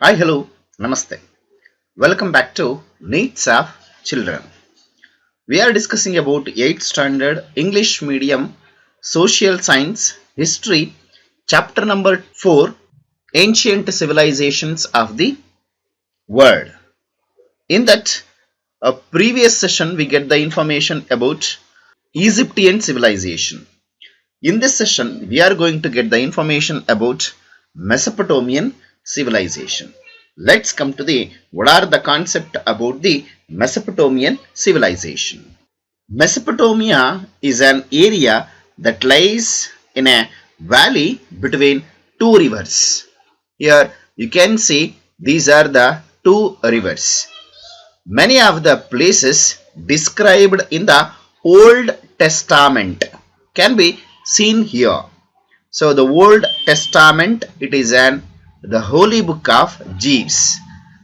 Hi, hello, namaste. Welcome back to Needs of Children. We are discussing about 8th standard English medium social science history chapter number 4 ancient civilizations of the world. In that previous session we get the information about Egyptian civilization. In this session we are going to get the information about Mesopotamian civilization. Let's come to what are the concept about the Mesopotamian civilization. Mesopotamia is an area that lies in a valley between two rivers. Here you can see these are the two rivers. Many of the places described in the Old Testament can be seen here. So the Old Testament, it is the holy book of Jews.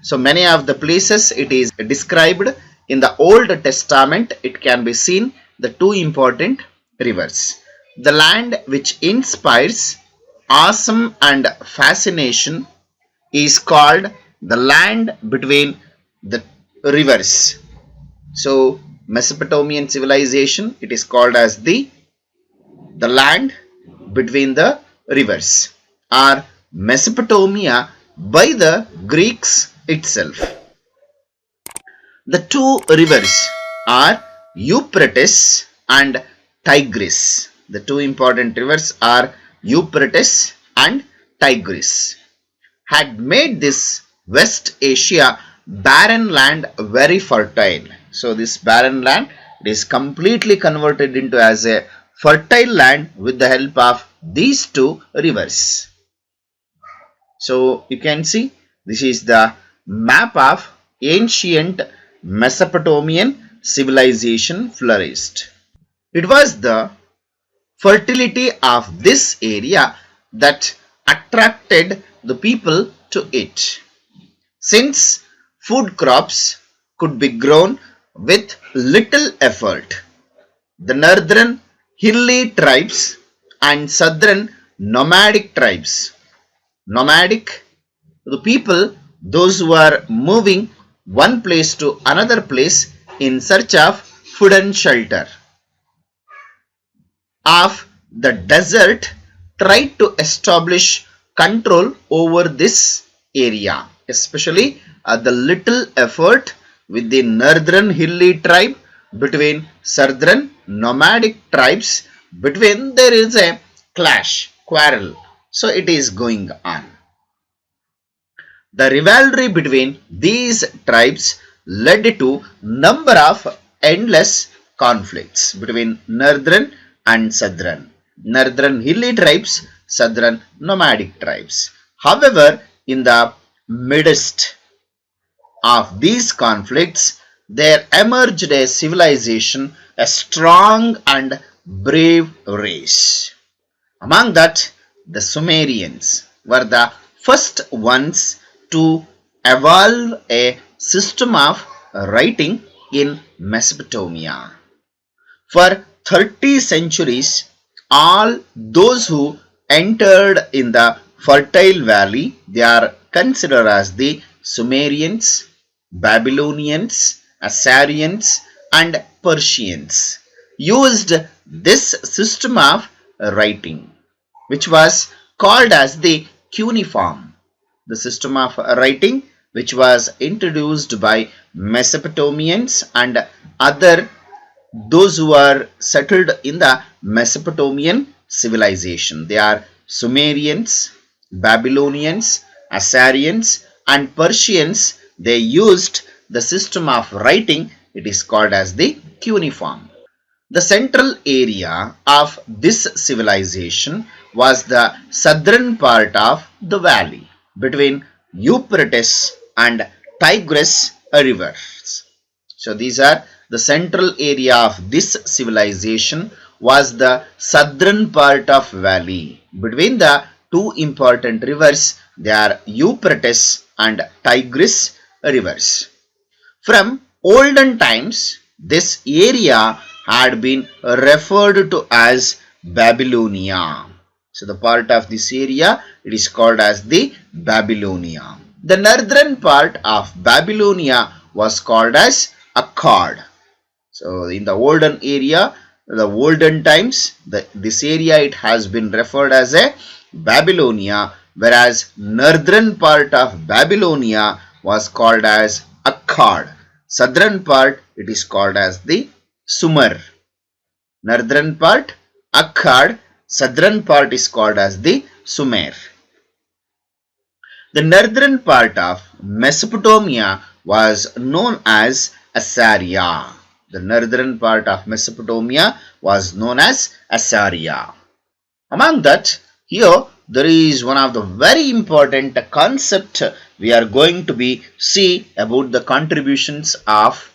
So many of the places it is described in the Old Testament, it can be seen the two important rivers. The land which inspires awesome and fascination is called the land between the rivers. So Mesopotamian civilization, it is called as the land between the rivers, or Mesopotamia by the Greeks itself. The two rivers are Euphrates and Tigris. The two important rivers are Euphrates and Tigris. Had made this West Asia barren land very fertile. So this barren land is completely converted into as a fertile land with the help of these two rivers. So you can see this is the map of ancient Mesopotamian civilization flourished. It was the fertility of this area that attracted the people to it. Since food crops could be grown with little effort, the northern hilly tribes and southern nomadic tribes. Nomadic, the people, those who are moving one place to another place in search of food and shelter. Of the desert, tried to establish control over this area, especially the little effort with the northern hilly tribe between southern nomadic tribes, between there is a clash, quarrel. So it is going on. The rivalry between these tribes led to number of endless conflicts between northern and southern. Northern hilly tribes, southern nomadic tribes. However, in the midst of these conflicts, there emerged a civilization, a strong and brave race. Among that, the Sumerians were the first ones to evolve a system of writing in Mesopotamia. For 30 centuries, all those who entered in the fertile valley, they are considered as the Sumerians, Babylonians, Assyrians and Persians, used this system of writing, which was called as the Cuneiform. The system of writing which was introduced by Mesopotamians and other those who are settled in the Mesopotamian civilization. They are Sumerians, Babylonians, Assyrians and Persians. They used the system of writing. It is called as the Cuneiform. The central area of this civilization was the southern part of the valley between Euphrates and Tigris rivers. So these are the central area of this civilization was the southern part of valley between the two important rivers. They are Euphrates and Tigris rivers. From olden times, this area had been referred to as Babylonia. So the part of this area, it is called as the Babylonia. The northern part of Babylonia was called as Akkad. So in the olden area, the olden times, this area it has been referred as a Babylonia, whereas northern part of Babylonia was called as Akkad. Southern part it is called as the Sumer. Northern part Akkad, southern part is called as the Sumer. The northern part of Mesopotamia was known as Assyria. The northern part of Mesopotamia was known as Assyria. Among that, here there is one of the very important concept we are going to be see about the contributions of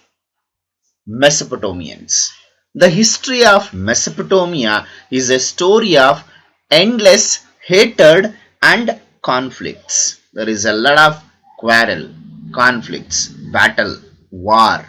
Mesopotamians. The history of Mesopotamia is a story of endless hatred and conflicts. There is a lot of quarrel, conflicts, battle, war.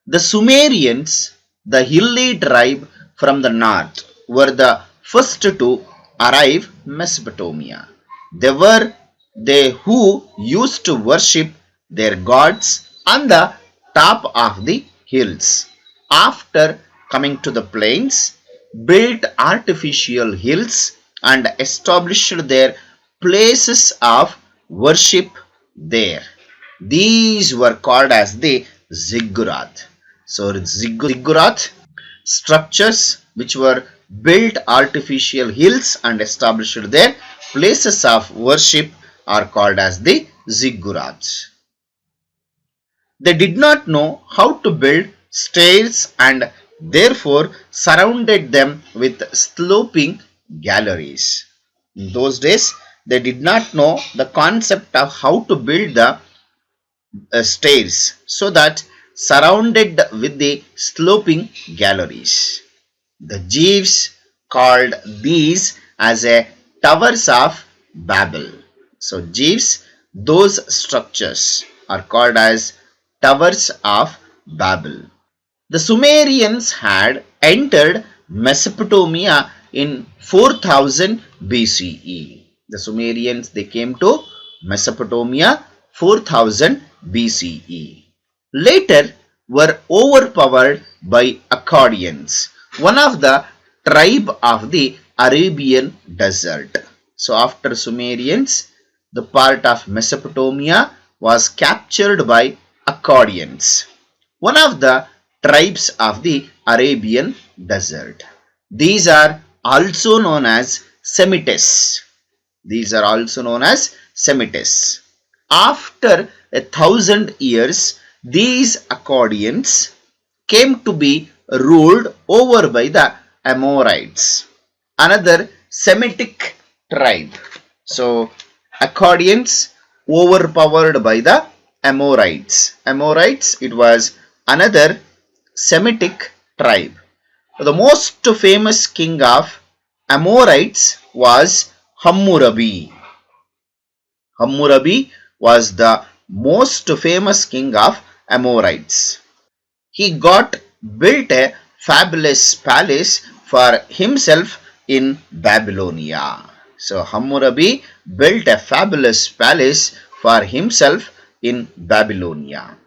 The Sumerians, the hilly tribe from the north, were the first to arrive Mesopotamia. They were they who used to worship their gods on the top of the hills. After coming to the plains, built artificial hills and established their places of worship there. These were called as the ziggurat. So ziggurat structures which were built artificial hills and established their places of worship are called as the ziggurats. They did not know how to build stairs and therefore surrounded them with sloping galleries. In those days, they did not know the concept of how to build the stairs, so that surrounded with the sloping galleries. The Jews called these as a towers of Babel. So Jews, those structures are called as towers of Babel. The Sumerians had entered Mesopotamia in 4000 BCE. The Sumerians, they came to Mesopotamia 4000 BCE. Later were overpowered by Akkadians, one of the tribe of the Arabian desert. So after Sumerians, the part of Mesopotamia was captured by Akkadians, one of the tribes of the Arabian desert. These are also known as Semites. These are also known as Semites. After 1,000 years, these Akkadians came to be ruled over by the Amorites, another Semitic tribe. So Akkadians overpowered by the Amorites. Amorites, it was another Semitic tribe. The most famous king of Amorites was Hammurabi. Hammurabi was the most famous king of Amorites. He built a fabulous palace for himself in Babylonia. So Hammurabi built a fabulous palace for himself in Babylonia.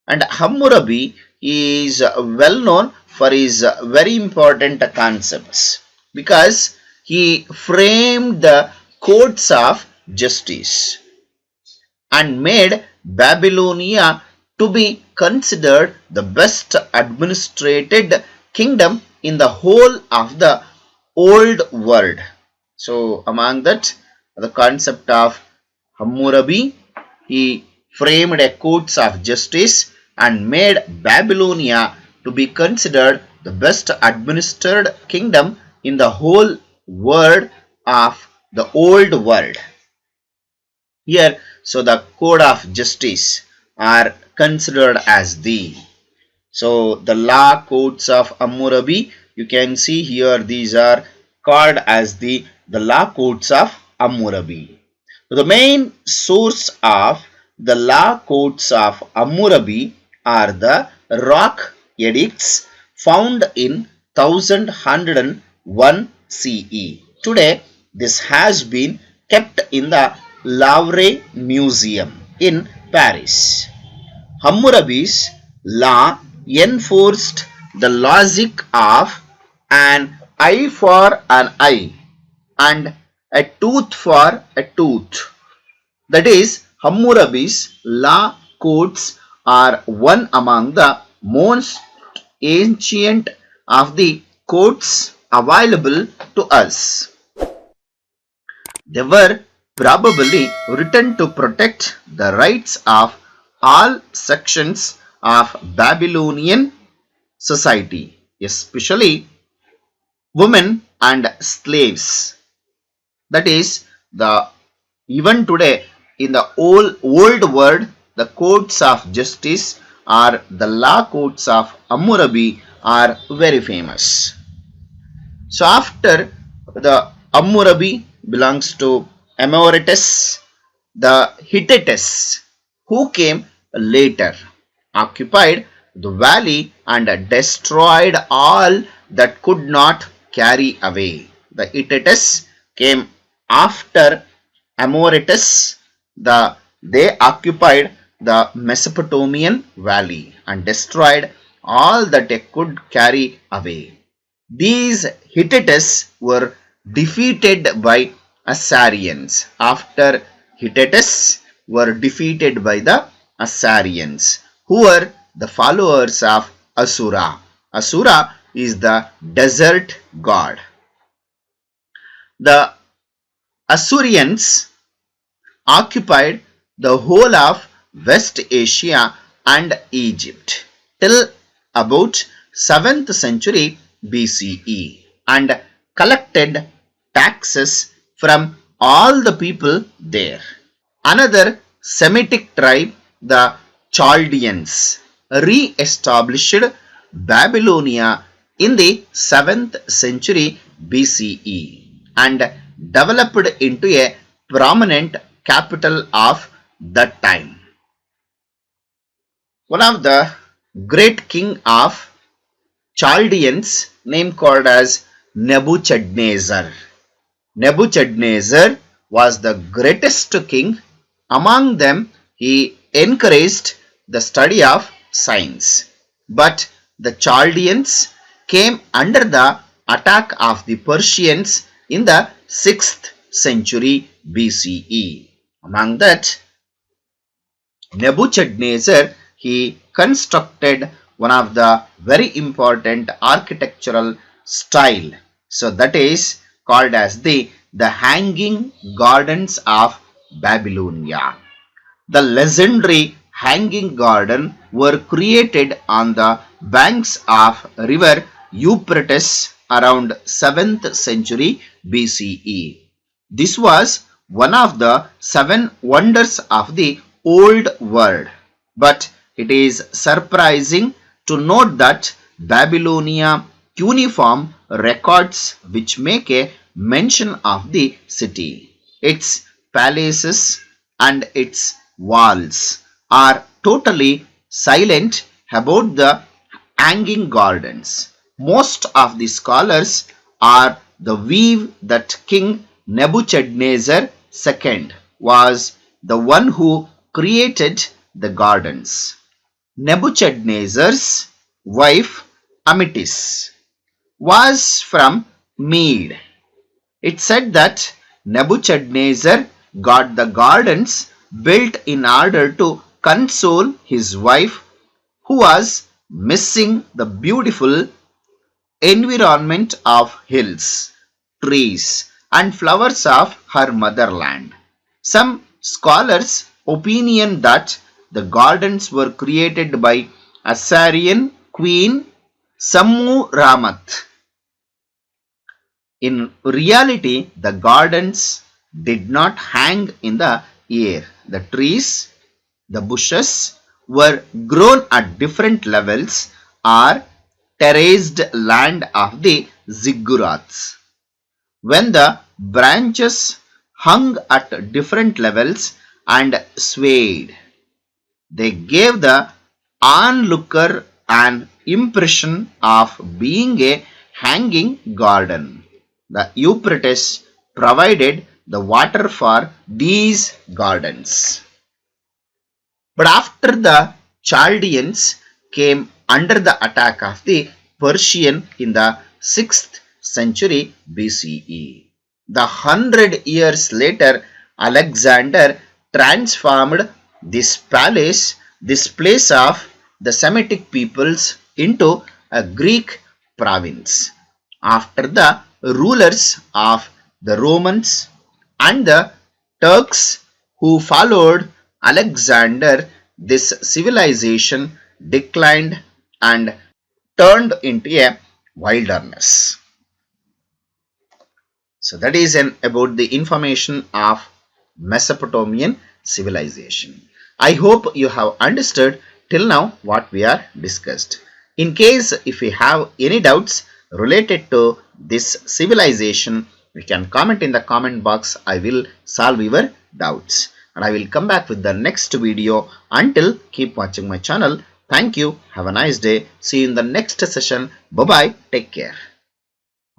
And Hammurabi is well known for his very important concepts, because he framed the codes of justice and made Babylonia to be considered the best administrated kingdom in the whole of the old world. So among that, the concept of Hammurabi, he framed a codes of justice and made Babylonia to be considered the best administered kingdom in the whole world of the old world. Here, so the code of justice are considered as the. So the law codes of Hammurabi, you can see here, these are called as the law codes of Hammurabi. The main source of the law codes of Hammurabi are the rock edicts found in 1101 CE. Today, this has been kept in the Louvre Museum in Paris. Hammurabi's law enforced the logic of an eye for an eye and a tooth for a tooth. That is, Hammurabi's law codes are one among the most ancient of the codes available to us. They were probably written to protect the rights of all sections of Babylonian society, especially women and slaves. That is, the even today in the old world, the codes of justice or the law codes of Hammurabi are very famous. So after the Hammurabi belongs to Euphrates, the Hittites who came later occupied the valley and destroyed all that could not carry away. The Hittites came after Euphrates. They occupied the Mesopotamian valley and destroyed all that they could carry away. These Hittites were defeated by Assyrians. After Hittites were defeated by the Assyrians, who were the followers of Asura. Asura is the desert god. The Assyrians occupied the whole of West Asia and Egypt till about 7th century BCE and collected taxes from all the people there. Another Semitic tribe, the Chaldeans, re-established Babylonia in the 7th century BCE and developed into a prominent capital of that time. One of the great king of Chaldeans named called as Nebuchadnezzar. Nebuchadnezzar was the greatest king. Among them, he encouraged the study of science. But the Chaldeans came under the attack of the Persians in the 6th century BCE. Among that, Nebuchadnezzar, he constructed one of the very important architectural style. So that is called as the Hanging Gardens of Babylonia. The legendary Hanging Garden were created on the banks of river Euphrates around 7th century BCE. This was one of the 7 wonders of the old world. But it is surprising to note that Babylonia Cuneiform records which make a mention of the city, its palaces and its walls are totally silent about the hanging gardens. Most of the scholars are the view that King Nebuchadnezzar II was the one who created the gardens. Nebuchadnezzar's wife Amitis was from Mede. It said that Nebuchadnezzar got the gardens built in order to console his wife who was missing the beautiful environment of hills, trees and flowers of her motherland. Some scholars opinion that the gardens were created by Assyrian queen Sammuramat. In reality, the gardens did not hang in the air. The trees, the bushes were grown at different levels or terraced land of the ziggurats. When the branches hung at different levels and swayed, they gave the onlooker an impression of being a hanging garden. The Euphrates provided the water for these gardens. But after the Chaldeans came under the attack of the Persian in the 6th century BCE. The 100 years later, Alexander transformed this place of the Semitic peoples into a Greek province. After the rulers of the Romans and the Turks who followed Alexander, this civilization declined and turned into a wilderness. So that is about the information of Mesopotamian civilization. I hope you have understood till now what we are discussed. In case if you have any doubts related to this civilization, you can comment in the comment box. I will solve your doubts and I will come back with the next video. Until, keep watching my channel. Thank you. Have a nice day. See you in the next session. Bye bye. Take care.